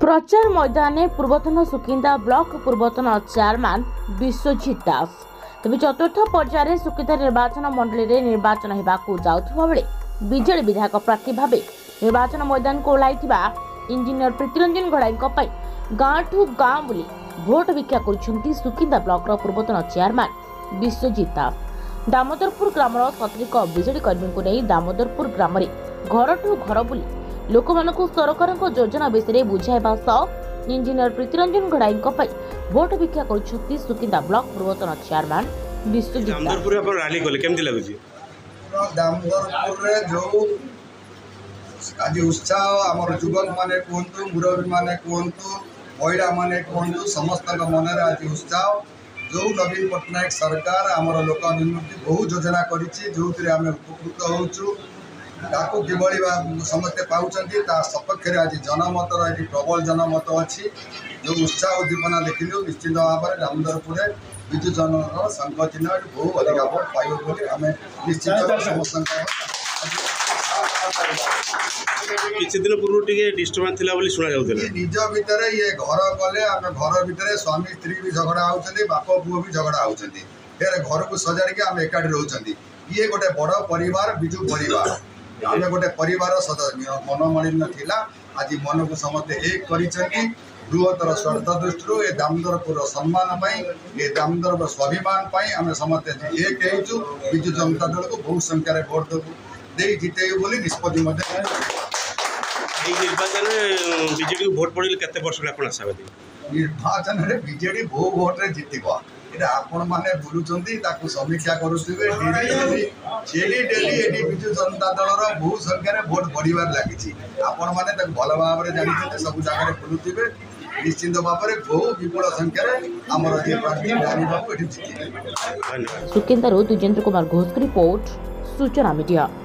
प्रचार मैदान पूर्वतन सुकिंदा ब्लॉक पूर्वतन चेयरमैन विश्वजित दास तेज चतुर्थ पर्यायर सुकिंदा निर्वाचन मंडली में निर्वाचन होगाकू जाउथिबा बेले बीजेडी विधायक प्रार्थी भाव निर्वाचन मैदान को ओह्लाइथिबा इंजीनियर प्रीतिरंजन घड़ाई गाँ ठू गाँ बुली भोट भिक्षा कर सुकिंदा ब्लॉक पूर्वतन चेयरमैन विश्वजित दास दामोदरपुर ग्रामर शताधिक बीजेडी कर्मी को नहीं दामोदरपुर ग्राम घर ठू घर बुली लोक सरकार योजना विषय बुझाइबा सह इंजीनियर प्रीतिरंजन घड़ाई भोट भिक्षा कर सुकिंदा ब्लॉक पूर्वतन चेयरमैन विश्वजित आज उत्साह आम युवक माने कहतु मुरबी माने कहतु महिला माने कहतु समस्त मन में आज उत्साह जो नवीन पट्टनायक सरकार आमर लोक निम्ति बहुत योजना कर उपकृत होचु कि समस्ते पाँच सपक्ष आज जनमत प्रबल जनमत अच्छी जो उत्साह उद्दीपना देखिलु निश्चित भाव में दामोदरपुर विजु जनता संघ चिन्ह बहुत अधिक भोट पाइब आम निश्चित समस्त किसी दिन पूर्व डिस्टर्बांस थिला बोली सुना जाउतले निज भितर ये घर गले आम घर भितर स्वामी स्त्री भी झगड़ा होचंदी बाप पुओ भी झगड़ा होचंदी फिर घर को सजाड़ के आम एकाठी रोचंदी ये गोटे बड़ परिवार बिजु परिवार आम गोटे परिवार सदस्य मनमालिन्य थिला आज मन को समस्ते एक करिसेंती बृहत्तर स्वार्थ दृष्टि ये दामोदरपुर सम्मान ये दामोदर स्वाभिमान आम समस्ते एक हेचु विजु जनता दल को बहुत संख्यार भोट दे जितेबू बोली निष्पत्ति निर्वाचन बीजेडी भोट पड़े केते परसेंट आपण आशावादी निर्वाचन में बीजेडी बहु भोट रे जितबा एटा आपण माने बुलुचंती ताकू समीक्षा करूथिबे डेली एडी बिजु जनता दल रो बहु संख्या रे भोट बढ़िबार लागिछि आपण माने ताकू भल भाव रे जानिथिबे सब जगह रे बुलुथिबे निश्चित भाव में बहु विपुल संख्या रे हमर जे प्रार्थी रानी बाबू एठी जितिबे। सुकिंदा रो दुजेंद्र कुमार घोष की रिपोर्ट सूचना मीडिया।